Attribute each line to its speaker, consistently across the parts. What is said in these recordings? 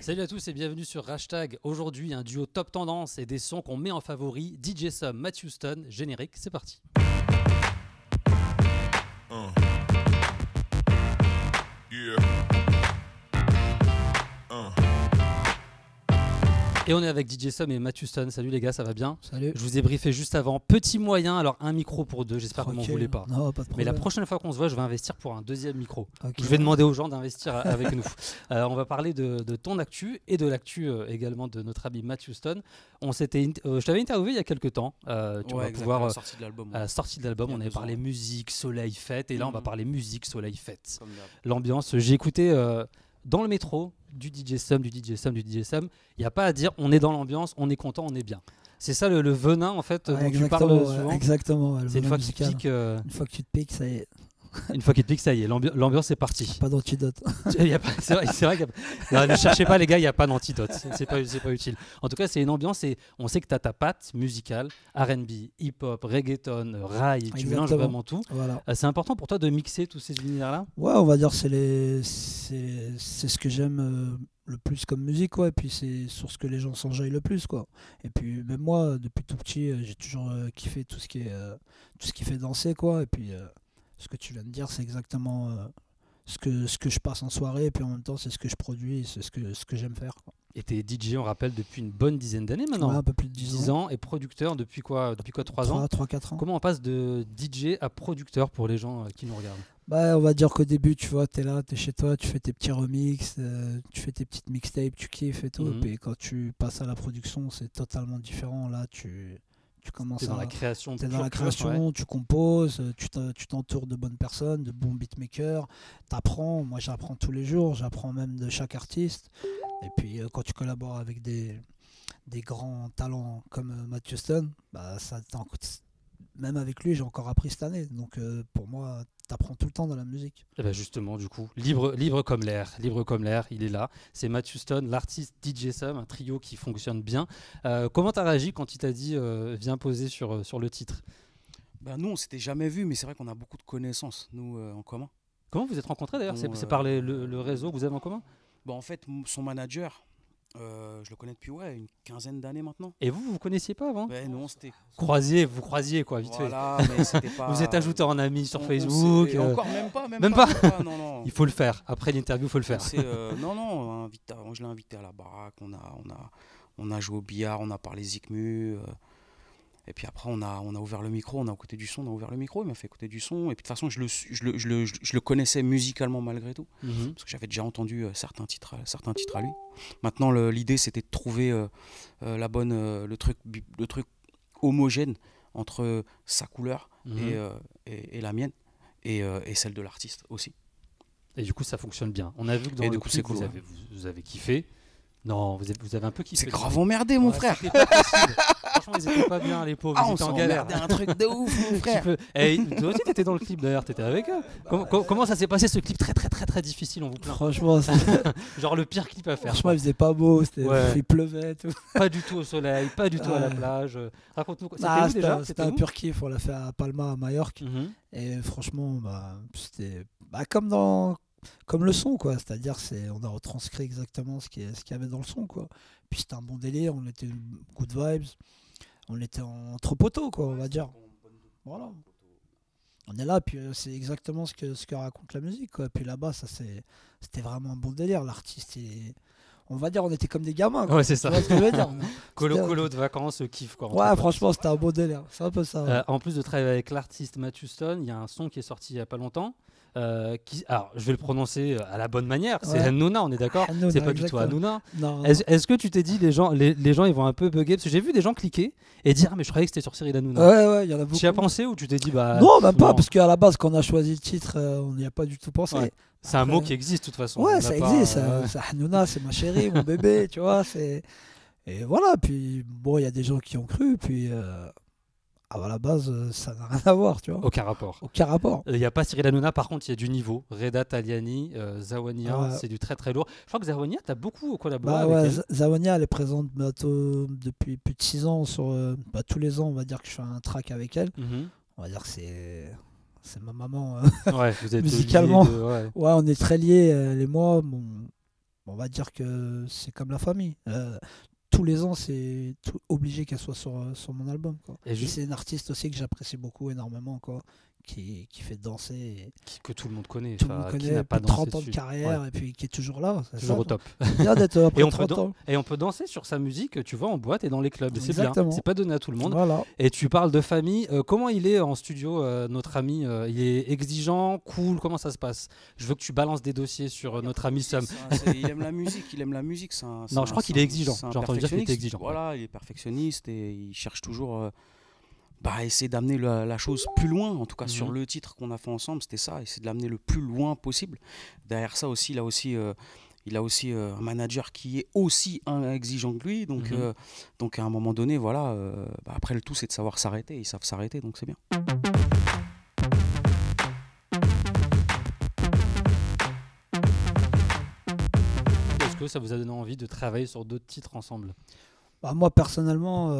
Speaker 1: Salut à tous et bienvenue sur Hashtag. Aujourd'hui, un duo top tendance et des sons qu'on met en favori. DJ Sum, Matt Houston, générique, c'est parti.
Speaker 2: Yeah.
Speaker 1: Et on est avec DJ Sum et Matt Houston. Salut les gars, ça va bien?
Speaker 3: Salut.
Speaker 1: Je vous ai briefé juste avant. Petit moyen, alors un micro pour deux, j'espère que vous m'en voulez pas.
Speaker 3: Non, pas de
Speaker 1: Mais la
Speaker 3: problème.
Speaker 1: prochaine fois qu'on se voit, je vais investir pour un deuxième micro.
Speaker 3: Ok.
Speaker 1: Je vais demander aux gens d'investir avec nous. On va parler de ton actu et de l'actu également de notre ami Matt Houston. Je t'avais interviewé il y a quelques temps. Tu vas pouvoir
Speaker 4: sortie de l'album.
Speaker 1: sortie de l'album.
Speaker 4: Il y a
Speaker 1: On avait
Speaker 4: 2 ans,
Speaker 1: parlé
Speaker 4: ouais.
Speaker 1: musique, soleil, fête. Et là, on va parler musique, soleil, fête.
Speaker 4: Comme d'hab.
Speaker 1: L'ambiance, j'ai écouté dans le métro du DJ Sum. Il n'y a pas à dire, on est dans l'ambiance, on est content, on est bien. C'est ça le venin en fait
Speaker 3: Ouais,
Speaker 1: dont tu parles souvent.
Speaker 3: exactement. Ouais, le
Speaker 1: C'est une
Speaker 3: venin
Speaker 1: fois qu'il te
Speaker 3: musical.
Speaker 1: pique,
Speaker 3: Une fois que tu te piques, ça y est,
Speaker 1: une fois qu'il te pique, ça y est, l'ambiance est partie.
Speaker 3: pas d'antidote.
Speaker 1: C'est vrai qu'il y a pas... Non, ne cherchez pas les gars, il n'y a pas d'antidote, c'est pas utile. En tout cas, c'est une ambiance et on sait que tu as ta patte musicale, R&B, hip-hop, reggaeton, rail, tu mélanges
Speaker 3: Exactement.
Speaker 1: vraiment tout.
Speaker 3: Voilà.
Speaker 1: C'est important pour toi de mixer tous ces univers-là?
Speaker 3: Ouais, on va dire c'est ce que j'aime le plus comme musique, quoi. Et puis c'est sur ce que les gens s'enjaillent le plus, quoi. Et puis même moi, depuis tout petit, j'ai toujours kiffé tout ce qui fait danser, quoi. Et puis ce que tu viens de dire, c'est exactement ce que je passe en soirée. Et puis en même temps, c'est ce que je produis, c'est ce que j'aime faire, quoi.
Speaker 1: Et t'es DJ, on rappelle, depuis une bonne dizaine d'années maintenant.
Speaker 3: Ouais, un peu plus de 10 ans.
Speaker 1: Et producteur depuis quoi 3 ans?
Speaker 3: 3-4 ans.
Speaker 1: Comment on passe de DJ à producteur pour les gens qui nous regardent?
Speaker 3: Bah, on va dire qu'au début, tu vois, t'es là, t'es chez toi, tu fais tes petits remixes, tu fais tes petites mixtapes, tu kiffes et tout.
Speaker 1: Mhm.
Speaker 3: Et puis quand tu passes à la production, c'est totalement différent. Là, tu commences
Speaker 1: T'es
Speaker 3: à...
Speaker 1: dans la création.
Speaker 3: T'es dans
Speaker 1: pure,
Speaker 3: la
Speaker 1: pure,
Speaker 3: création,
Speaker 1: ouais.
Speaker 3: tu composes, tu t'entoures de bonnes personnes, de bons beatmakers, t'apprends. Moi, j'apprends tous les jours, j'apprends même de chaque artiste. Et puis, quand tu collabores avec des grands talents comme Matt Houston, bah, même avec lui, j'ai encore appris cette année. Donc, pour moi, t'apprends tout le temps dans la musique.
Speaker 1: Et ben justement, du coup, libre comme l'air, il est là. C'est Matt Houston, l'artiste DJ Sum, un trio qui fonctionne bien. Comment t'as réagi quand il t'a dit viens poser sur le titre?
Speaker 4: Bah, nous, on s'était jamais vus, mais c'est vrai qu'on a beaucoup de connaissances, nous, en commun.
Speaker 1: Comment vous êtes rencontrés d'ailleurs?
Speaker 4: Bon,
Speaker 1: C'est par le réseau que vous avez en commun?
Speaker 4: Bah, en fait, son manager, je le connais depuis une quinzaine d'années maintenant.
Speaker 1: Et vous connaissiez pas avant?
Speaker 4: Ouais, non, c'était.
Speaker 1: Vous croisiez quoi, vite fait.
Speaker 4: Voilà, mais c'était pas.
Speaker 1: Vous êtes ajouté en ami sur
Speaker 4: on
Speaker 1: Facebook.
Speaker 4: s'est- Encore même pas.
Speaker 1: Même pas.
Speaker 4: Non, non.
Speaker 1: Il faut le faire. Après l'interview, il faut le faire.
Speaker 4: Non, je l'ai invité à la baraque, on a joué au billard, on a parlé Zikmu. Et puis après, on a ouvert le micro, on a écouté du son, on a ouvert le micro, il m'a fait écouter du son. Et puis de toute façon, je le connaissais musicalement malgré tout,
Speaker 1: Mhm.
Speaker 4: parce que j'avais déjà entendu certains titres à lui. Maintenant, l'idée, c'était de trouver le truc homogène entre sa couleur
Speaker 1: Mhm.
Speaker 4: et la mienne, et celle de l'artiste aussi.
Speaker 1: Et du coup, ça fonctionne bien. On a vu que dans
Speaker 4: Et
Speaker 1: le
Speaker 4: du coup,
Speaker 1: clip,
Speaker 4: c'est cool,
Speaker 1: vous,
Speaker 4: ouais.
Speaker 1: vous avez kiffé. Non, vous avez un peu kiffé.
Speaker 4: C'est grave emmerdé, mon frère.
Speaker 1: C'était pas facile. Franchement, ils étaient pas bien, les pauvres. Ils
Speaker 4: On
Speaker 1: étaient en
Speaker 4: s'en
Speaker 1: galère.
Speaker 4: emmerdait un truc de ouf, mon frère.
Speaker 1: Toi aussi, t'étais dans le clip d'ailleurs. T'étais avec eux. Comment ça s'est passé ce clip très très très très difficile? On vous plaint.
Speaker 3: Franchement,
Speaker 1: Genre le pire clip à faire.
Speaker 3: il faisait pas beau,
Speaker 1: Ouais.
Speaker 3: il pleuvait et tout.
Speaker 1: Pas du tout au soleil, pas du tout à la
Speaker 3: Ouais.
Speaker 1: plage. Raconte-nous. C'était
Speaker 3: Ah,
Speaker 1: où déjà?
Speaker 3: c'était un
Speaker 1: où?
Speaker 3: pur kiff, on l'a fait à Palma, à Majorque.
Speaker 1: Mhm.
Speaker 3: Et franchement, bah, c'était comme le son, quoi. C'est-à-dire, on a retranscrit exactement ce qu'il y avait dans le son, quoi. Puis c'était un bon délire, on était good vibes, on était entre poteaux, quoi, on va dire. Voilà. On est là, puis c'est exactement ce que raconte la musique, quoi. Puis là-bas, c'était vraiment un bon délire. L'artiste, on va dire, on était comme des gamins, quoi.
Speaker 1: Ouais, c'est
Speaker 3: Tu
Speaker 1: ça.
Speaker 3: vois ce que je veux dire?
Speaker 1: Colo de vacances, kiff quoi.
Speaker 3: Ouais, franchement, c'était un beau délire. C'est un peu ça. Ouais.
Speaker 1: En plus de travailler avec l'artiste Matt Houston, il y a un son qui est sorti il y a pas longtemps. Alors, je vais le prononcer à la bonne manière. C'est
Speaker 3: Ouais.
Speaker 1: Hanouna, on est d'accord?
Speaker 3: Hanouna,
Speaker 1: C'est pas du tout
Speaker 3: exactement.
Speaker 1: Hanouna.
Speaker 3: Non,
Speaker 1: Est-ce que tu t'es dit les gens ils vont un peu bugger? Parce que j'ai vu des gens cliquer et dire ah, mais je croyais que c'était sur Cyril Hanouna.
Speaker 3: ouais, il y en a beaucoup.
Speaker 1: Tu y as pensé ou tu t'es dit bah
Speaker 3: Non, même pas,
Speaker 1: non,
Speaker 3: parce qu'à la base, quand on a choisi le titre, on n'y a pas du tout pensé.
Speaker 1: Ouais. c'est un
Speaker 3: Après-
Speaker 1: mot qui existe de toute façon. On
Speaker 3: Ouais,
Speaker 1: n'a
Speaker 3: ça
Speaker 1: pas,
Speaker 3: existe. C'est Hanouna, c'est ma chérie, mon bébé, tu vois. Et voilà, puis bon, il y a des gens qui ont cru, puis à la base, ça n'a rien à voir, tu vois.
Speaker 1: Aucun rapport.
Speaker 3: Aucun rapport.
Speaker 1: Il n'y a pas Cyril Hanouna, par contre, il y a du niveau. Reda Taliani, Zawania,
Speaker 3: Ouais.
Speaker 1: c'est du très très lourd. Je crois que Zawania, tu as beaucoup collaboré
Speaker 3: Bah
Speaker 1: avec
Speaker 3: ouais,
Speaker 1: elle.
Speaker 3: Zawania, elle est présente bientôt depuis plus de 6 ans. Tous les ans, on va dire que je fais un track avec elle.
Speaker 1: Mhm.
Speaker 3: On va dire que c'est ma maman.
Speaker 1: Ouais, vous êtes
Speaker 3: Musicalement.
Speaker 1: liés ouais.
Speaker 3: Ouais, on est très liés, elle et moi. Bon, on va dire que c'est comme la famille. Tous les ans, c'est obligé qu'elle soit sur mon album, quoi.
Speaker 1: Et
Speaker 3: Et
Speaker 1: juste
Speaker 3: c'est une artiste aussi que j'apprécie beaucoup, énormément, quoi, qui fait danser. Et
Speaker 1: que tout le monde connaît.
Speaker 3: tout le monde
Speaker 1: Enfin, qui
Speaker 3: connaît,
Speaker 1: n'a pas
Speaker 3: plus de
Speaker 1: dansé
Speaker 3: 30 ans de
Speaker 1: dessus.
Speaker 3: carrière,
Speaker 1: Ouais,
Speaker 3: et puis qui est toujours là. C'est
Speaker 1: toujours
Speaker 3: ça,
Speaker 1: au top.
Speaker 3: c'est bien d'être après
Speaker 1: Et on, peut
Speaker 3: 30 ans.
Speaker 1: et on peut danser sur sa musique, tu vois, en boîte et dans les clubs. C'est bien.
Speaker 3: Exactement.
Speaker 1: C'est pas donné à tout le monde.
Speaker 3: Voilà.
Speaker 1: Et tu parles de famille. Comment il est en studio, notre ami il est exigeant, cool. Comment ça se passe? Je veux que tu balances des dossiers sur notre ami Sam.
Speaker 4: Il aime la musique, il aime la musique.
Speaker 1: Non, je crois qu'il est exigeant. J'ai entendu dire qu'il était exigeant.
Speaker 4: Voilà, il est perfectionniste et il cherche toujours à essayer d'amener la chose plus loin. En tout cas, sur le titre qu'on a fait ensemble, c'était ça, essayer de l'amener le plus loin possible. Derrière ça aussi, il a aussi un manager qui est aussi exigeant que lui. Donc à un moment donné, voilà, après le tout, c'est de savoir s'arrêter. Ils savent s'arrêter, donc c'est bien.
Speaker 1: Est-ce que ça vous a donné envie de travailler sur d'autres titres ensemble?
Speaker 3: Bah, moi, personnellement,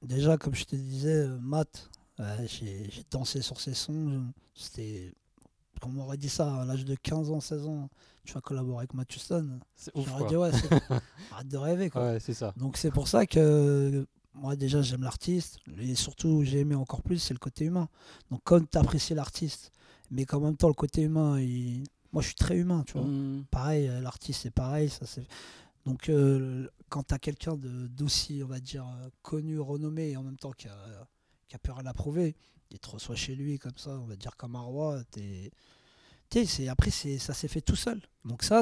Speaker 3: déjà, comme je te disais, Matt, j'ai dansé sur ses sons. C'était, on m'aurait dit ça à l'âge de 15 ans, 16 ans, tu vas collaborer avec Matt Houston.
Speaker 1: C'est ouf,
Speaker 3: J'aurais
Speaker 1: quoi.
Speaker 3: dit, ouais, arrête de rêver, quoi.
Speaker 1: Ouais, c'est ça.
Speaker 3: Donc c'est pour ça que moi déjà j'aime l'artiste, et surtout j'ai aimé encore plus, c'est le côté humain. Donc quand tu apprécies l'artiste, mais qu'en même temps le côté humain, moi je suis très humain, tu vois. Pareil, l'artiste c'est pareil. Donc quand tu as quelqu'un d'aussi, on va dire, connu, renommé, et en même temps qui a plus rien à prouver, il te reçoit chez lui comme ça, on va dire comme un roi, après ça s'est fait tout seul. Donc ça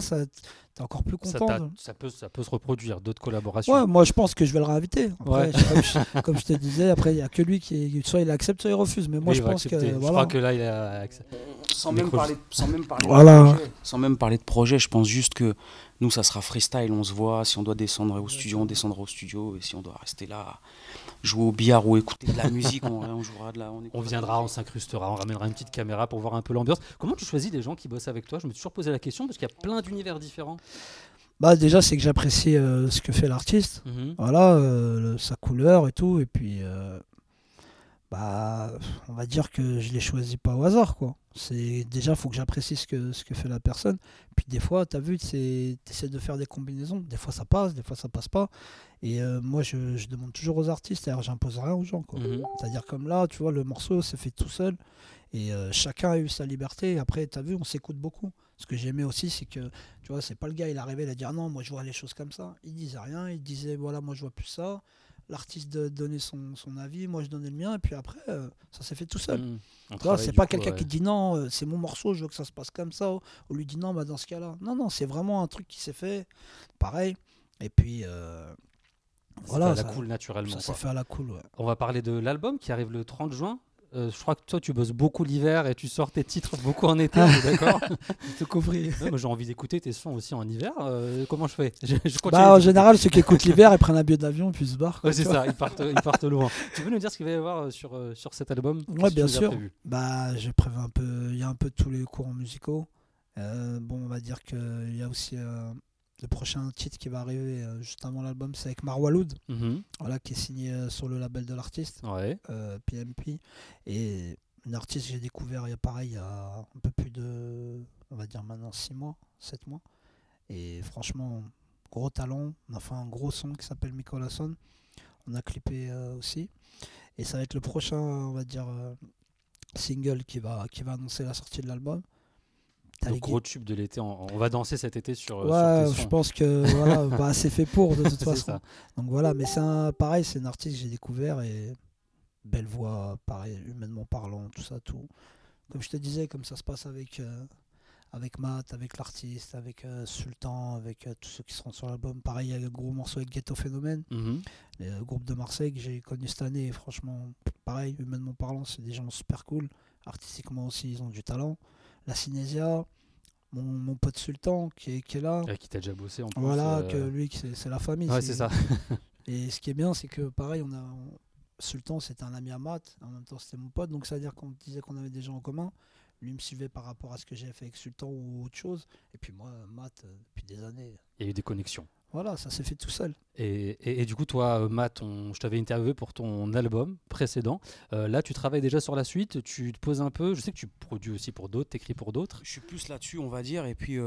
Speaker 3: t'es encore plus content.
Speaker 1: Ça peut se reproduire, d'autres collaborations.
Speaker 3: Ouais, moi je pense que je vais le réinviter. Après,
Speaker 1: Ouais.
Speaker 3: comme je te disais, après il n'y a que lui soit il accepte, soit il refuse. Mais moi
Speaker 1: Oui,
Speaker 3: je
Speaker 1: il va
Speaker 3: pense que
Speaker 1: accepter. Je
Speaker 3: voilà.
Speaker 1: crois que là, il a
Speaker 4: Sans même parler
Speaker 3: Voilà.
Speaker 4: sans même parler de projet, je pense juste que nous, ça sera freestyle, on se voit. Si on doit descendre au studio, on descendra au studio. Et si on doit rester là, jouer au billard ou écouter de la musique, on jouera de la...
Speaker 1: On viendra, on s'incrustera, on ramènera une petite caméra pour voir un peu l'ambiance. Comment tu choisis des gens qui bossent avec toi? Je me suis toujours posé la question parce qu'il y a plein d'univers différents.
Speaker 3: Bah déjà c'est que j'apprécie ce que fait l'artiste. Voilà, sa couleur et tout. Et puis bah on va dire que je l'ai choisi pas au hasard, quoi. C'est déjà faut que j'apprécie ce que fait la personne. Puis des fois t'as vu, t'essaies de faire des combinaisons. Des fois ça passe, des fois ça passe pas. Et moi je demande toujours aux artistes, alors j'impose rien aux gens, quoi. C'est-à-dire comme là, tu vois, le morceau s'est fait tout seul. Et chacun a eu sa liberté. Et après, tu as vu, on s'écoute beaucoup. Ce que j'aimais aussi, c'est que, tu vois, c'est pas le gars, il arrivait à dire non, moi je vois les choses comme ça. Il disait rien, il disait voilà, moi je vois plus ça. L'artiste donnait son avis, moi je donnais le mien. Et puis après, ça s'est fait tout seul. Tu vois, c'est pas quelqu'un qui dit non, c'est mon morceau, je veux que ça se passe comme ça. Ou lui dit non, bah dans ce cas-là. Non, c'est vraiment un truc qui s'est fait pareil. Et puis.
Speaker 1: Voilà, ça cool naturellement.
Speaker 3: Ça s'est fait à la cool, ouais.
Speaker 1: On va parler de l'album qui arrive le 30 juin. Je crois que toi tu bosses beaucoup l'hiver et tu sors tes titres beaucoup en été, d'accord?
Speaker 3: Tout compris.
Speaker 1: Ouais, moi j'ai envie d'écouter tes sons aussi en hiver. Comment je fais?
Speaker 3: En général, ceux qui écoutent l'hiver, ils prennent un billet d'avion puis ils se barrent.
Speaker 1: Ouais, c'est ça, ils partent loin. Tu peux nous dire ce qu'il va y avoir sur cet album?
Speaker 3: Ouais, bien sûr. J'ai prévu un peu, il y a un peu de tous les courants musicaux. On va dire qu'il y a aussi le prochain titre qui va arriver juste avant l'album, c'est avec Marwa Loud, voilà, qui est signé sur le label de l'artiste, PMP. Et une artiste que j'ai découvert il y a un peu plus de, on va dire maintenant 6 mois, 7 mois. Et franchement, gros talent. On a fait un gros son qui s'appelle Micolason. On a clippé aussi. Et ça va être le prochain, on va dire, single qui va annoncer la sortie de l'album.
Speaker 1: Le gros tube de l'été, on va danser cet été sur tes sons.
Speaker 3: Je pense que voilà, c'est fait pour de toute façon. Ça. Donc voilà, mais pareil, c'est un artiste que j'ai découvert et belle voix, pareil, humainement parlant, tout ça, tout. Comme je te disais, comme ça se passe avec Matt, avec l'artiste, avec Sultan, avec tous ceux qui seront sur l'album. Pareil, il y a le gros morceau avec Ghetto Phénomène, le groupe de Marseille que j'ai connu cette année. Et franchement, pareil, humainement parlant, c'est des gens super cool. Artistiquement aussi, ils ont du talent. La Cinésia, mon pote Sultan qui est là.
Speaker 1: Qui t'a déjà bossé en plus.
Speaker 3: Voilà, que lui, c'est la famille.
Speaker 1: Ouais, c'est ça.
Speaker 3: Et ce qui est bien, c'est que pareil, Sultan, c'était un ami à Matt, en même temps, c'était mon pote. Donc, ça veut dire qu'on disait qu'on avait des gens en commun. Lui me suivait par rapport à ce que j'avais fait avec Sultan ou autre chose. Et puis moi, Matt, depuis des années.
Speaker 1: Il y a eu des connexions.
Speaker 3: Voilà, ça s'est fait tout seul.
Speaker 1: Et du coup, toi, Matt, je t'avais interviewé pour ton album précédent. Là, tu travailles déjà sur la suite, tu te poses un peu. Je sais que tu produis aussi pour d'autres, t'écris pour d'autres.
Speaker 4: Je suis plus là-dessus, on va dire. Et puis,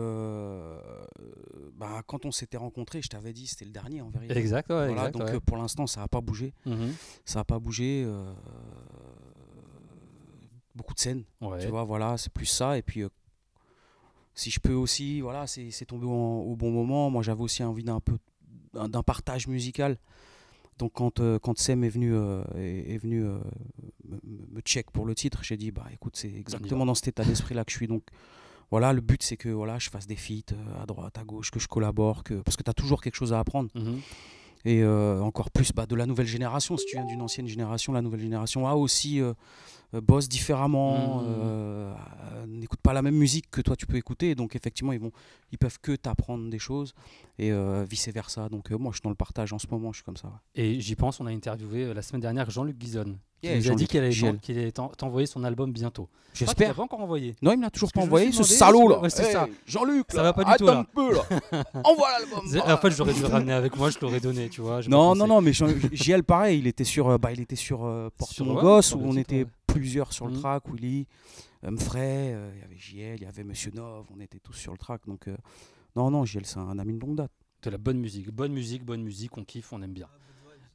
Speaker 4: bah, quand on s'était rencontrés, je t'avais dit, c'était le dernier en vérité.
Speaker 1: Exact, ouais,
Speaker 4: Voilà,
Speaker 1: exact.
Speaker 4: donc
Speaker 1: Ouais.
Speaker 4: pour l'instant, ça n'a pas bougé.
Speaker 1: Mhm.
Speaker 4: Ça n'a pas bougé. Beaucoup de scènes,
Speaker 1: Ouais.
Speaker 4: tu vois, voilà, c'est plus ça. Et puis, si je peux aussi, voilà, c'est tombé au bon moment. Moi, j'avais aussi envie d'un partage musical. Donc, quand Sem est venu me check pour le titre, j'ai dit, bah écoute, c'est exactement dans cet état d'esprit-là que je suis. Donc, voilà, le but, c'est que voilà, je fasse des feats à droite, à gauche, que je collabore, parce que tu as toujours quelque chose à apprendre.
Speaker 1: Mhm.
Speaker 4: Et encore plus de la nouvelle génération. Si tu viens d'une ancienne génération, la nouvelle génération a aussi bosse différemment, n'écoute pas la même musique que toi tu peux écouter. Donc effectivement, ils peuvent que t'apprendre des choses et vice versa. Donc moi, je suis dans le partage en ce moment, je suis comme ça. Ouais.
Speaker 1: Et j'y pense, on a interviewé la semaine dernière Jean-Luc Guizon, qui
Speaker 4: Yeah,
Speaker 1: nous a dit
Speaker 4: Jean-Luc
Speaker 1: qu'il allait t'envoyer son album bientôt. Il
Speaker 4: J'espère.
Speaker 1: n'a pas encore envoyé.
Speaker 4: Non, il me l'a toujours
Speaker 1: Parce
Speaker 4: pas
Speaker 1: que je me
Speaker 4: envoyé,
Speaker 1: suis
Speaker 4: ce
Speaker 1: demandé,
Speaker 4: salaud là.
Speaker 1: ouais, c'est ça.
Speaker 4: Jean-Luc,
Speaker 1: Ça
Speaker 4: là,
Speaker 1: va pas du tout,
Speaker 4: attends
Speaker 1: là.
Speaker 4: un peu là. Envoie l'album.
Speaker 1: En fait, j'aurais dû le ramener avec moi, je l'aurais donné, tu vois.
Speaker 4: Non, mais JL pareil, il était sur Porte
Speaker 1: Sur-
Speaker 4: Mon
Speaker 1: ouais,
Speaker 4: Gosse
Speaker 1: sur
Speaker 4: où
Speaker 1: le
Speaker 4: on
Speaker 1: titre,
Speaker 4: était
Speaker 1: ouais.
Speaker 4: plusieurs sur le
Speaker 1: Mhm.
Speaker 4: track, Willy, Mfray, il y avait JL, il y avait Monsieur Nov, on était tous sur le track. Donc non, JL c'est un ami de longue date.
Speaker 1: De la bonne musique, on kiffe, on aime bien.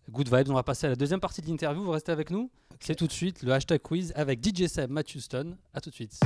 Speaker 1: Good vibes, on va passer à la deuxième partie de l'interview, vous restez avec nous. C'est tout de suite le hashtag quiz avec DJ Sam, Matt Houston. À tout de suite.